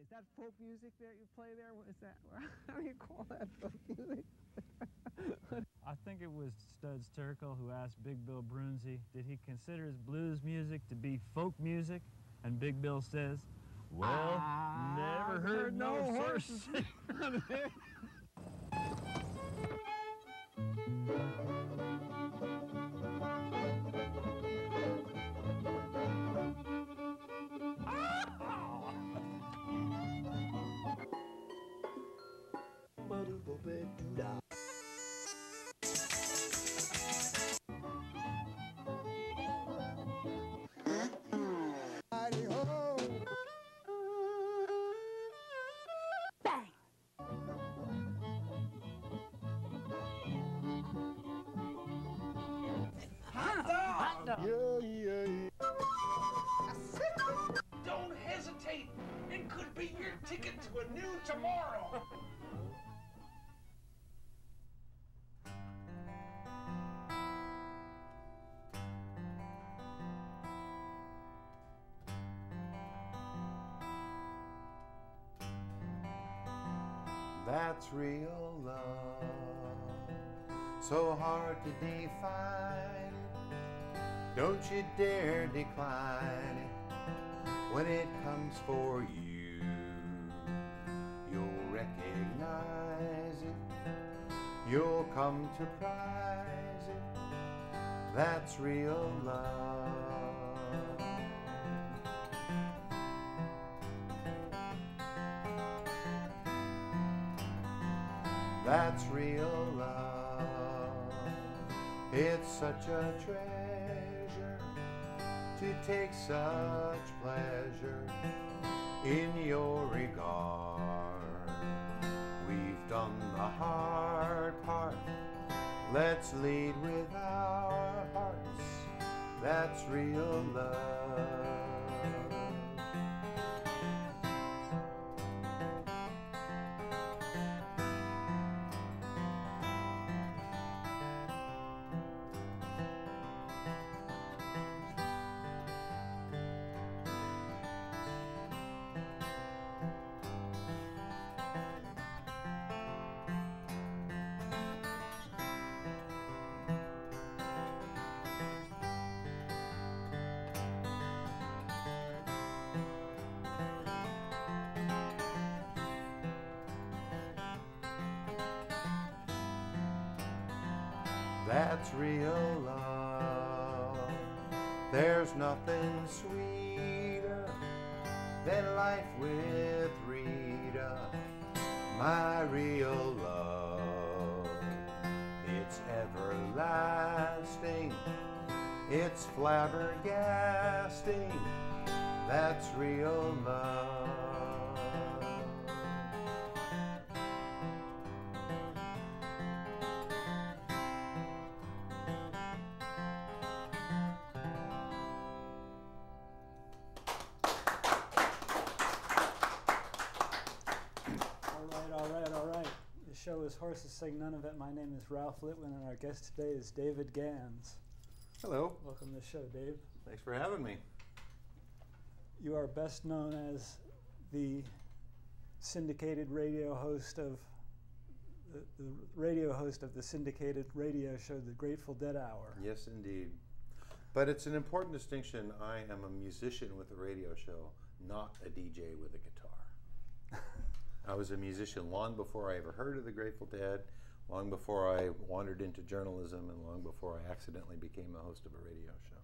Is that folk music that you play there? What is that? How do you call that folk music? I think it was Studs Terkel who asked Big Bill Brunzi, did he consider his blues music to be folk music? And Big Bill says, well, never heard no horse. Don't hesitate. It could be your ticket to a new tomorrow. That's real love, so hard to define. Don't you dare decline it. When it comes for you, you'll recognize it. You'll come to prize it. That's real love. That's real love. It's such a treasure to take such pleasure in your regard. We've done the hard part. Let's lead with our hearts. That's real love. That's real love. There's nothing sweeter than life with Rita, my real love. It's everlasting, it's flabbergasting. That's real love. All right. The show is Horses Sing None of It. My name is Ralph Litwin, and our guest today is David Gans. Hello. Welcome to the show, Dave. Thanks for having me. You are best known as the syndicated radio host of the syndicated radio show, The Grateful Dead Hour. Yes, indeed. But it's an important distinction. I am a musician with a radio show, not a DJ with a guitar. I was a musician long before I ever heard of the Grateful Dead, long before I wandered into journalism, and long before I accidentally became a host of a radio show.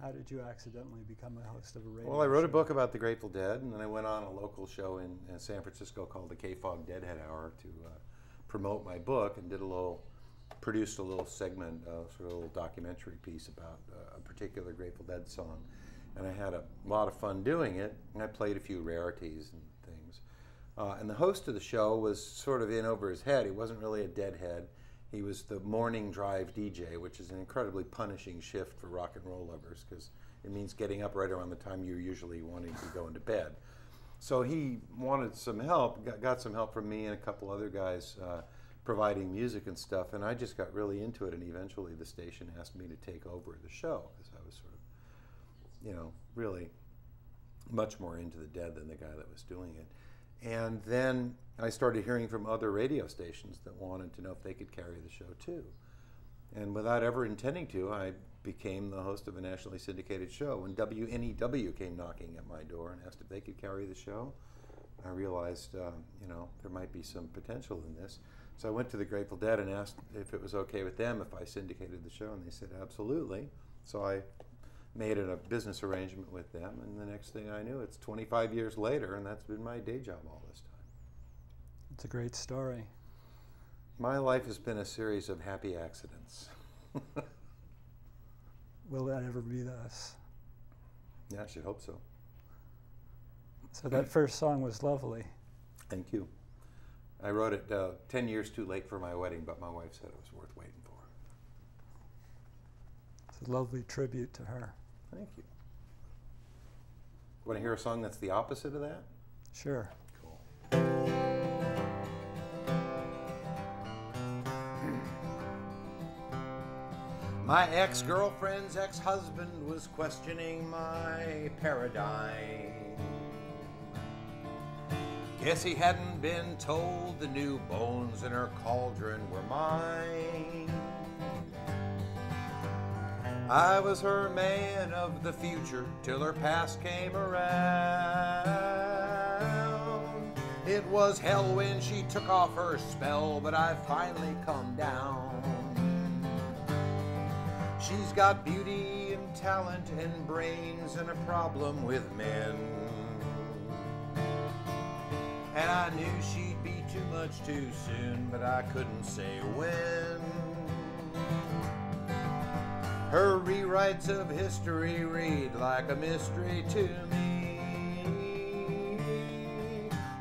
How did you accidentally become a host of a radio show? Well, I wrote a book about the Grateful Dead, and then I went on a local show in San Francisco called the K-Fog Deadhead Hour to promote my book, and produced a little segment, sort of a little documentary piece about a particular Grateful Dead song. And I had a lot of fun doing it, and I played a few rarities and things. And the host of the show was sort of in over his head. He wasn't really a deadhead. He was the morning drive DJ, which is an incredibly punishing shift for rock and roll lovers because it means getting up right around the time you're usually wanting to go into bed. So he wanted some help, got some help from me and a couple other guys providing music and stuff, and I just got really into it, and eventually the station asked me to take over the show because I was sort of, really much more into the Dead than the guy that was doing it. And then I started hearing from other radio stations that wanted to know if they could carry the show too. And without ever intending to, I became the host of a nationally syndicated show. When WNEW came knocking at my door and asked if they could carry the show, I realized, you know, there might be some potential in this. So I went to the Grateful Dead and asked if it was okay with them if I syndicated the show, and they said absolutely. So I made it a business arrangement with them, and the next thing I knew, it's 25 years later, and that's been my day job all this time. It's a great story. My life has been a series of happy accidents. Will that ever be thus? Yeah, I should hope so. So that first song was lovely. Thank you. I wrote it 10 years too late for my wedding, but my wife said it was worth waiting for. It's a lovely tribute to her. Thank you. Want to hear a song that's the opposite of that? Sure. Cool. My ex-girlfriend's ex-husband was questioning my paradigm. Guess he hadn't been told the new bones in her cauldron were mine. I was her man of the future till her past came around. It was hell when she took off her spell, but I finally come down. She's got beauty and talent and brains and a problem with men. And I knew she'd be too much too soon, but I couldn't say when. Her rewrites of history read like a mystery to me,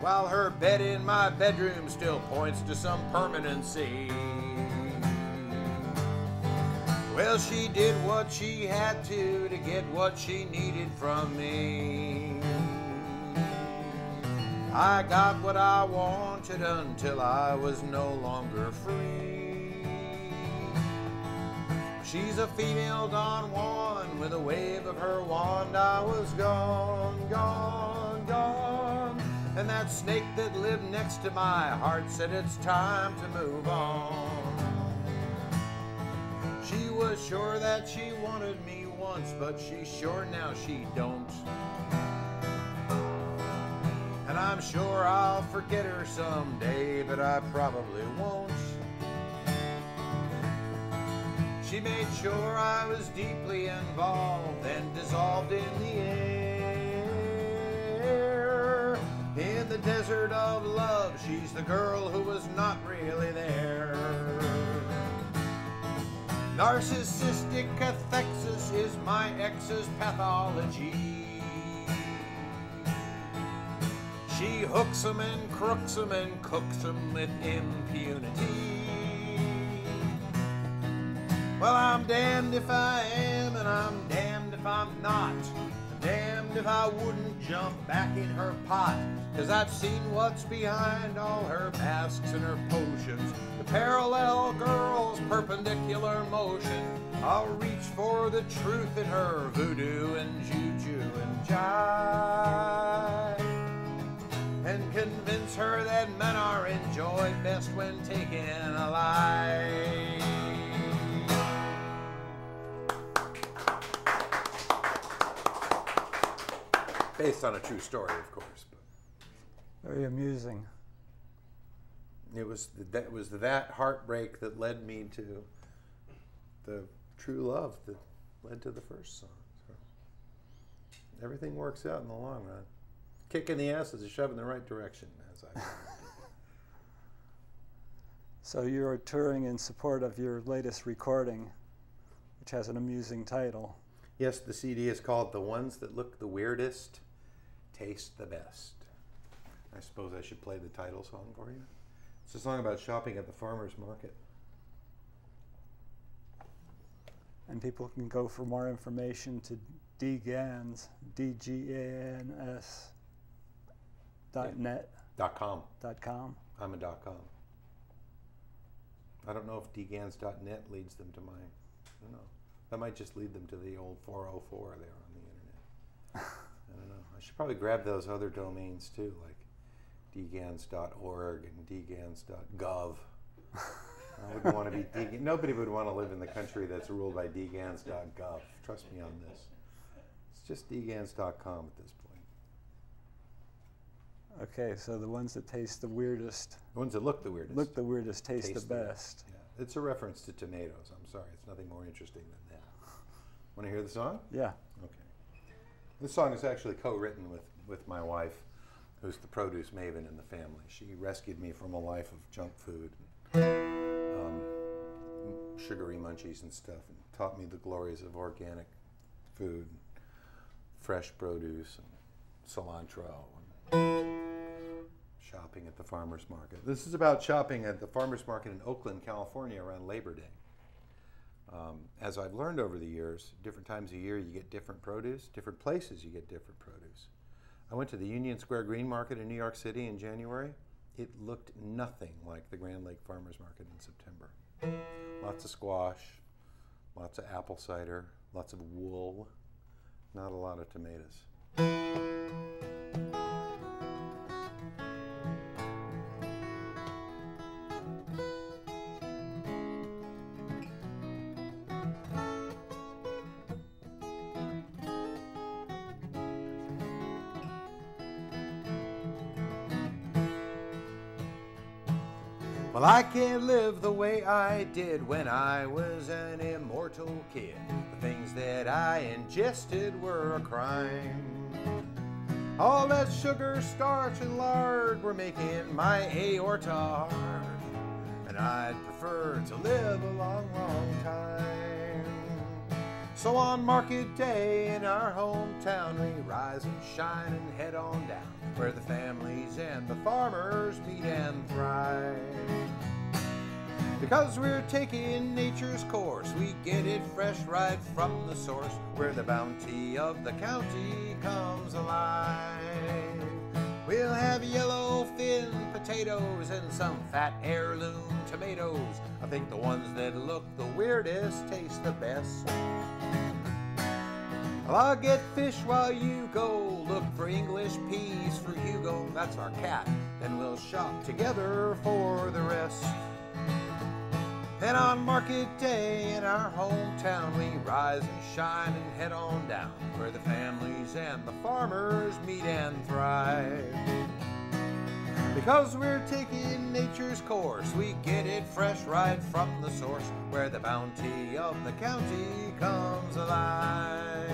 while her bed in my bedroom still points to some permanency. Well, she did what she had to get what she needed from me. I got what I wanted until I was no longer free. She's a female Don Juan. With a wave of her wand I was gone, gone, gone. And that snake that lived next to my heart said it's time to move on. She was sure that she wanted me once, but she's sure now she don't. And I'm sure I'll forget her someday, but I probably won't. She made sure I was deeply involved and dissolved in the air. In the desert of love, she's the girl who was not really there. Narcissistic cathexis is my ex's pathology. She hooks 'em and crooks 'em and cooks 'em with impunity. Well, I'm damned if I am and I'm damned if I'm not. Damned if I wouldn't jump back in her pot. 'Cause I've seen what's behind all her masks and her potions. The parallel girl's perpendicular motion. I'll reach for the truth in her voodoo and juju and jive. And convince her that men are enjoyed best when taken alive. Based on a true story, of course. But Very amusing. it was that heartbreak that led me to the true love that led to the first song. So everything works out in the long run. Kick in the ass is a shove in the right direction, as I. So you're touring in support of your latest recording, which has an amusing title. Yes, the CD is called "The Ones That Look the Weirdest Taste the Best." I suppose I should play the title song for you. It's a song about shopping at the farmer's market. And people can go for more information to Gans, DGANS.net. .com. .com. I'm a .com. I don't know if dgans.net leads them to my, I don't know. That might just lead them to the old 404 there on the internet. I don't know. I should probably grab those other domains too, like dgans.org and dgans.gov. I wouldn't want to be nobody would want to live in the country that's ruled by dgans.gov. Trust me on this. It's just dgans.com at this point. Okay, so the ones that taste the weirdest. The ones that look the weirdest. Look the weirdest, taste the best. Yeah. It's a reference to tomatoes. I'm sorry, it's nothing more interesting than that. Want to hear the song? Yeah. Okay. This song is actually co-written with my wife, who's the produce maven in the family. She rescued me from a life of junk food, and, sugary munchies and stuff, and taught me the glories of organic food, fresh produce, and cilantro, and shopping at the farmer's market. This is about shopping at the farmer's market in Oakland, California around Labor Day. As I've learned over the years, different times of year you get different produce, different places you get different produce. I went to the Union Square Green Market in New York City in January. It looked nothing like the Grand Lake Farmers Market in September. Lots of squash, lots of apple cider, lots of wool, not a lot of tomatoes. Well, I can't live the way I did when I was an immortal kid. The things that I ingested were a crime. All that sugar, starch, and lard were making my aorta hard, and I'd prefer to live a long, long time. So on market day in our hometown, we rise and shine and head on down, where the families and the farmers meet and thrive. Because we're taking nature's course, we get it fresh right from the source, where the bounty of the county comes alive. We'll have yellow fin potatoes and some fat heirloom tomatoes. I think the ones that look the weirdest taste the best. Well, I'll get fish while you go look for English peas for Hugo. That's our cat. Then we'll shop together for the rest. And on market day in our hometown, we rise and shine and head on down, where the families and the farmers meet and thrive. Because we're taking nature's course, we get it fresh right from the source, where the bounty of the county comes alive.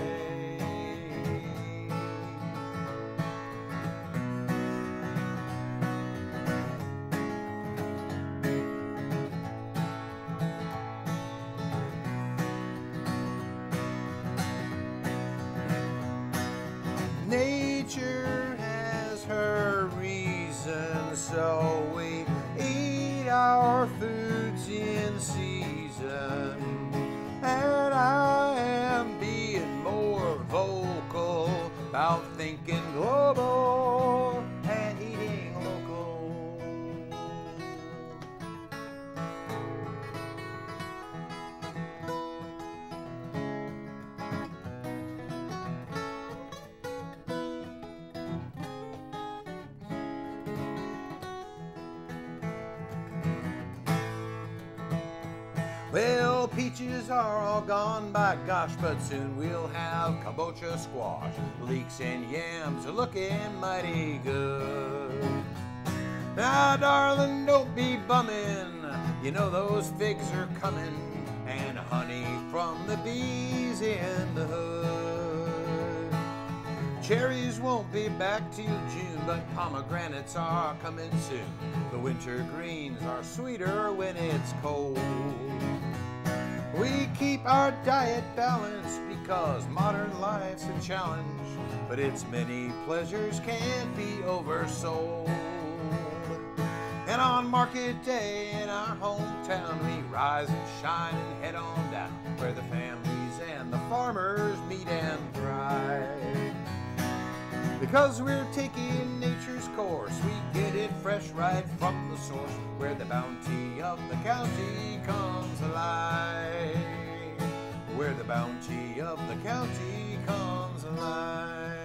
Nature has her reasons, so we eat our foods in season. And I am being more vocal about thinking global and eating local. Well, peaches are all gone, by gosh, but soon we'll have kabocha squash. Leeks and yams are looking mighty good. Now, darling, don't be bumming. You know those figs are coming, and honey from the bees in the hood. Cherries won't be back till June, but pomegranates are coming soon. The winter greens are sweeter when it's cold. We keep our diet balanced because modern life's a challenge, but its many pleasures can't be oversold. And on market day in our hometown, we rise and shine and head on down, where the families and the farmers meet and thrive. Because we're taking nature's course, we get it fresh right from the source, where the bounty of the county comes alive. Where the bounty of the county comes alive.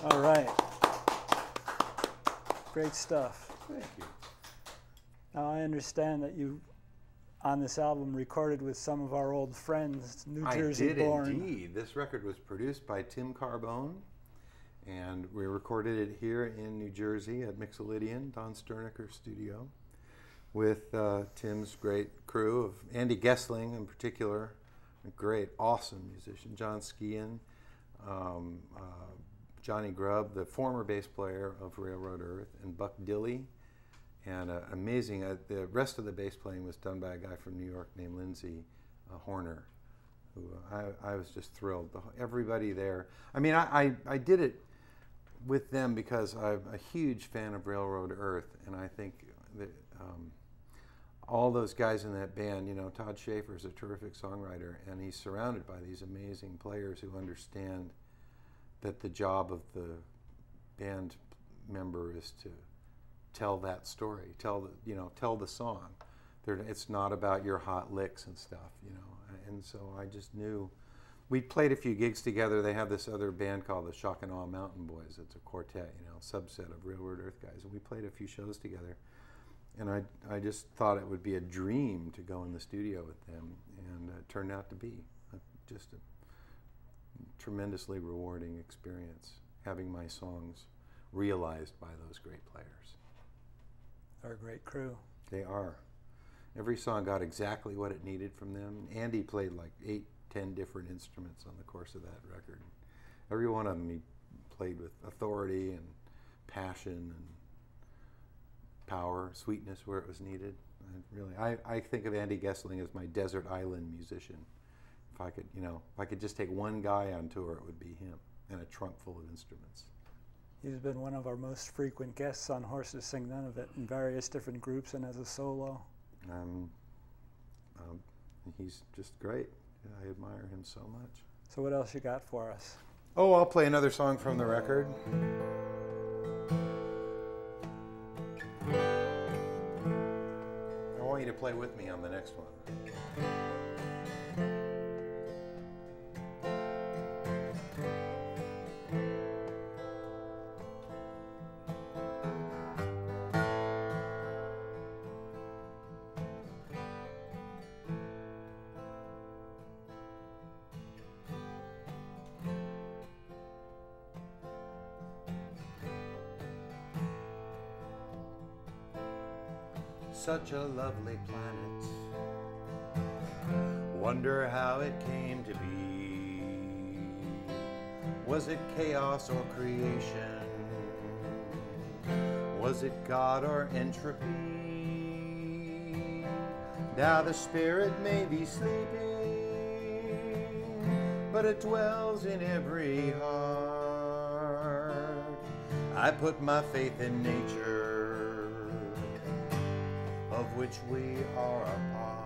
All right. Great stuff. Thank you. Now I understand that you, on this album, recorded with some of our old friends, New Jersey born. I did indeed. This record was produced by Tim Carbone, and we recorded it here in New Jersey at Mixolydian, Don Sternecker Studio, with Tim's great crew of Andy Gessling in particular, a great, awesome musician, John Skian, Johnny Grubb, the former bass player of Railroad Earth, and Buck Dilley, and amazing. The rest of the bass playing was done by a guy from New York named Lindsay Horner, who I was just thrilled. Everybody there. I mean, I did it with them because I'm a huge fan of Railroad Earth, and I think that all those guys in that band, you know, Todd Schaefer's a terrific songwriter, and he's surrounded by these amazing players who understand that the job of the band member is to tell that story, tell the song. It's not about your hot licks and stuff, you know. And so I just knew. We played a few gigs together. They have this other band called the Shock and Awe Mountain Boys. It's a quartet, you know, subset of Railroad Earth guys. And we played a few shows together. And I just thought it would be a dream to go in the studio with them, and it turned out to be just a tremendously rewarding experience, having my songs realized by those great players. They're a great crew. They are. Every song got exactly what it needed from them. Andy played like 8-10 different instruments on the course of that record. Every one of them he played with authority and passion and power, sweetness where it was needed. I think of Andy Gessling as my desert island musician. If I could just take one guy on tour, it would be him, and a trunk full of instruments. He's been one of our most frequent guests on Horses Sing None of It in various different groups and as a solo. He's just great. I admire him so much. So what else you got for us? Oh, I'll play another song from the record. I want you to play with me on the next one. Such a lovely planet. Wonder how it came to be. Was it chaos or creation? Was it God or entropy? Now the spirit may be sleeping, but it dwells in every heart. I put my faith in nature, of which we are a part.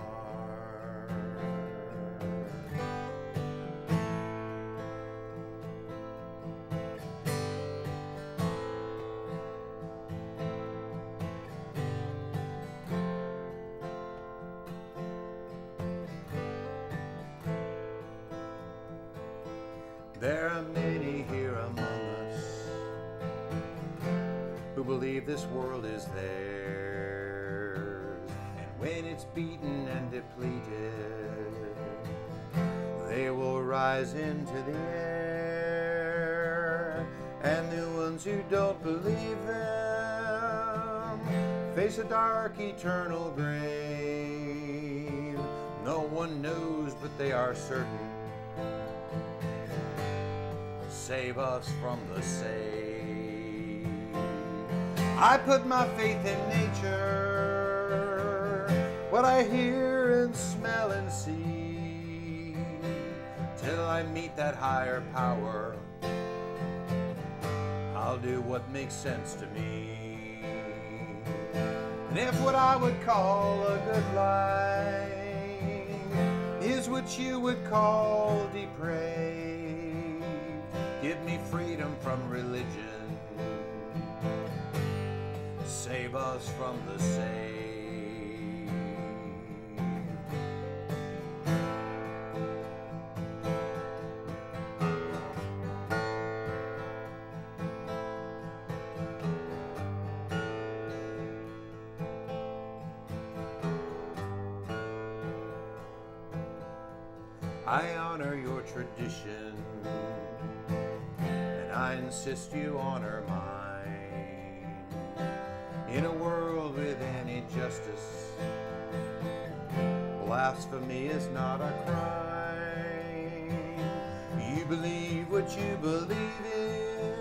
There are many here among us who believe this world is theirs, and when it's beaten and depleted, they will rise into the air, and the ones who don't believe them face a dark eternal grave. No one knows, but they are certain. Save us from the saved. I put my faith in nature, what I hear and smell and see, till I meet that higher power. I'll do what makes sense to me. And if what I would call a good life is what you would call depraved, give me freedom from religion. Save us from the saved. I honor your tradition, and I insist you honor mine. In a world with any justice, blasphemy is not a crime. You believe what you believe in.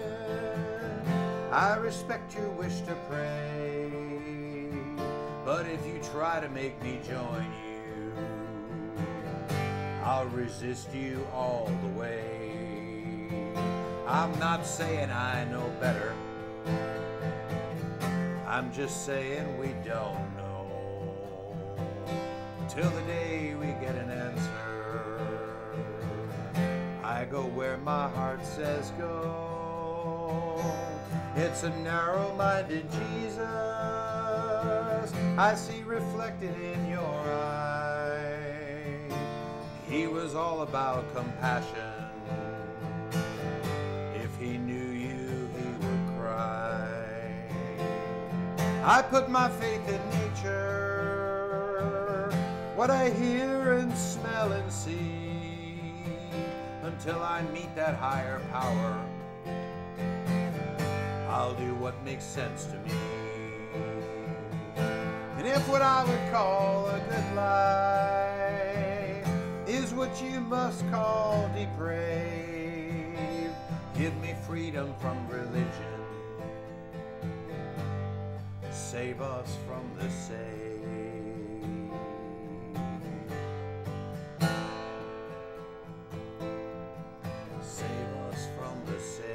I respect your wish to pray, but if you try to make me join you, I'll resist you all the way. I'm not saying I know better, I'm just saying we don't know. Till the day we get an answer, I go where my heart says go. It's a narrow-minded Jesus I see reflected in your eye. He was all about compassion. If he knew you, he would cry. I put my faith in nature, what I hear and smell and see, until I meet that higher power. I'll do what makes sense to me. And if what I would call a good life is what you must call depraved, give me freedom from religion. Save us from the saved. Save us from the saved.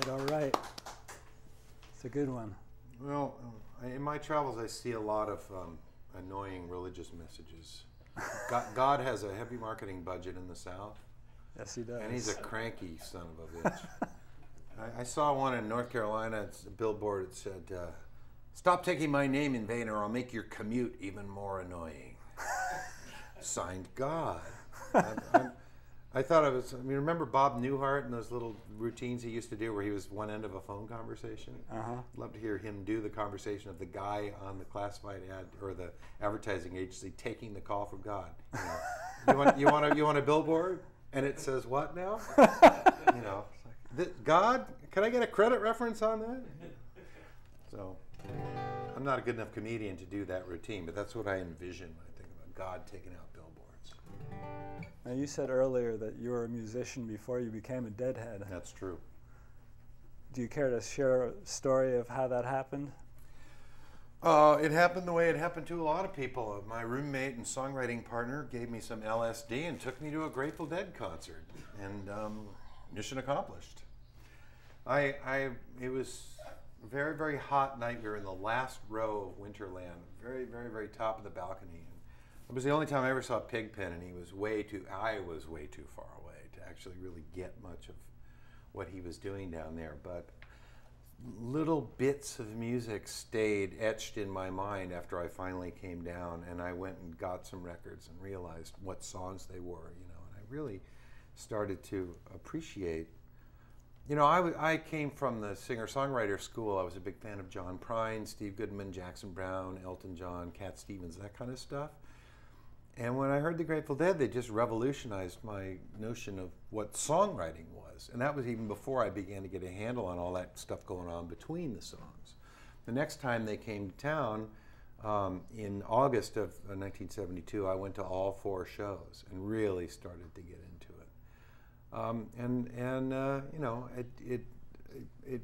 All right. It's a good one. Well, in my travels, I see a lot of annoying religious messages. God has a heavy marketing budget in the South. Yes, he does. And he's a cranky son of a bitch. I saw one in North Carolina, it's a billboard, it said, "Stop taking my name in vain or I'll make your commute even more annoying." Signed, God. I thought it was, remember Bob Newhart and those little routines he used to do where he was one end of a phone conversation? Love to hear him do the conversation of the guy on the classified ad or the advertising agency taking the call from God. You want a billboard? And it says what now? God, can I get a credit reference on that? So, I'm not a good enough comedian to do that routine, but that's what I envision when I think about God taking out billboards. Now, you said earlier that you were a musician before you became a Deadhead. That's true. Do you care to share a story of how that happened? It happened the way it happened to a lot of people. My roommate and songwriting partner gave me some LSD and took me to a Grateful Dead concert, and mission accomplished. It was a very, very hot night. We were in the last row of Winterland, very, very, very top of the balcony. It was the only time I ever saw Pigpen, and I was way too far away to actually really get much of what he was doing down there. But little bits of music stayed etched in my mind after I finally came down, and I went and got some records and realized what songs they were, and I really started to appreciate. I came from the singer-songwriter school. I was a big fan of John Prine, Steve Goodman, Jackson Browne, Elton John, Cat Stevens, that kind of stuff. And when I heard the Grateful Dead, they just revolutionized my notion of what songwriting was. And that was even before I began to get a handle on all that stuff going on between the songs. The next time they came to town, in August of 1972, I went to all 4 shows and really started to get into it. It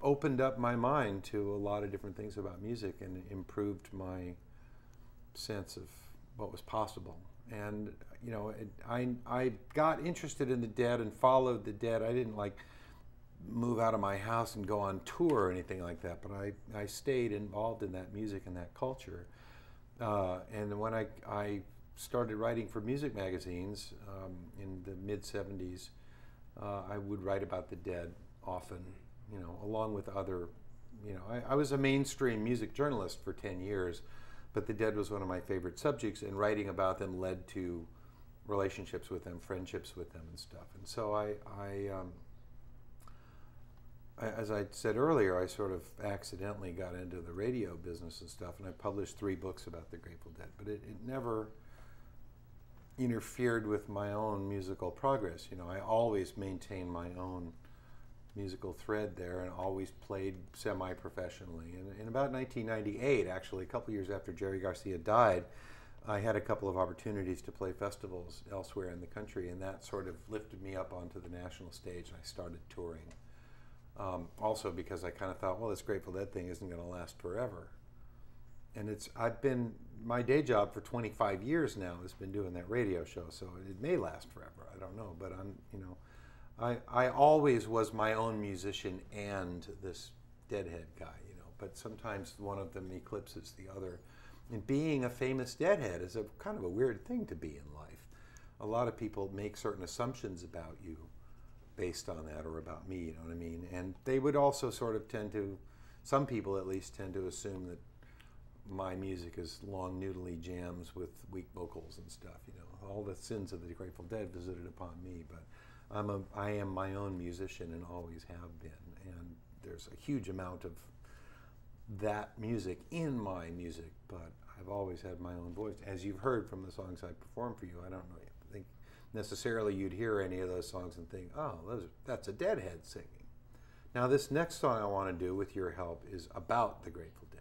opened up my mind to a lot of different things about music and improved my sense of what was possible. And I got interested in the Dead and followed the Dead. I didn't move out of my house and go on tour or anything like that, but I stayed involved in that music and that culture. And when I started writing for music magazines in the mid-70s, I would write about the Dead often, along with other, I was a mainstream music journalist for 10 years, but the Dead was one of my favorite subjects, and writing about them led to relationships with them, friendships with them and stuff. And so as I said earlier, I sort of accidentally got into the radio business and stuff, and I published 3 books about the Grateful Dead, but it never interfered with my own musical progress. You know, I always maintained my own musical thread there and always played semi-professionally. And in about 1998, actually, a couple years after Jerry Garcia died, I had a couple of opportunities to play festivals elsewhere in the country, and that sort of lifted me up onto the national stage, and I started touring. Also because I kind of thought, well, this Grateful Dead thing isn't going to last forever. And I've been, my day job for 25 years now has been doing that radio show, so it may last forever, I don't know, but I always was my own musician and this Deadhead guy, but sometimes one of them eclipses the other. And being a famous Deadhead is a kind of a weird thing to be in life. A lot of people make certain assumptions about you based on that, or about me, you know what I mean? And they would also sort of tend to, some people at least tend to assume that my music is long noodly jams with weak vocals and stuff, all the sins of the Grateful Dead visited upon me, but I am my own musician and always have been, and there's a huge amount of that music in my music, but I've always had my own voice. As you've heard from the songs I perform for you, I don't think necessarily you'd hear any of those songs and think, oh, that's a Deadhead singing. Now this next song I want to do with your help is about the Grateful Dead.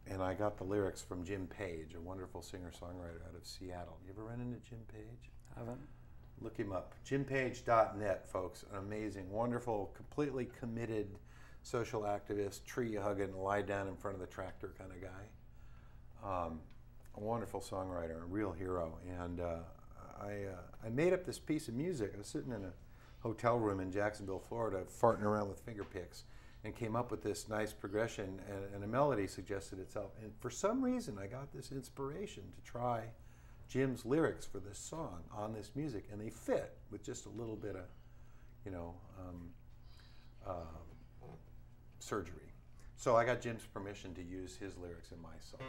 And I got the lyrics from Jim Page, a wonderful singer-songwriter out of Seattle. You ever run into Jim Page? Haven't. Look him up. JimPage.net, folks. An amazing, wonderful, completely committed social activist, tree-hugging, lie down in front of the tractor kind of guy. A wonderful songwriter, a real hero. And I made up this piece of music. I was sitting in a hotel room in Jacksonville, Florida, farting around with finger picks, and came up with this nice progression, and a melody suggested itself. And for some reason, I got this inspiration to try Jim's lyrics for this song on this music, and they fit with just a little bit of, surgery. So I got Jim's permission to use his lyrics in my song.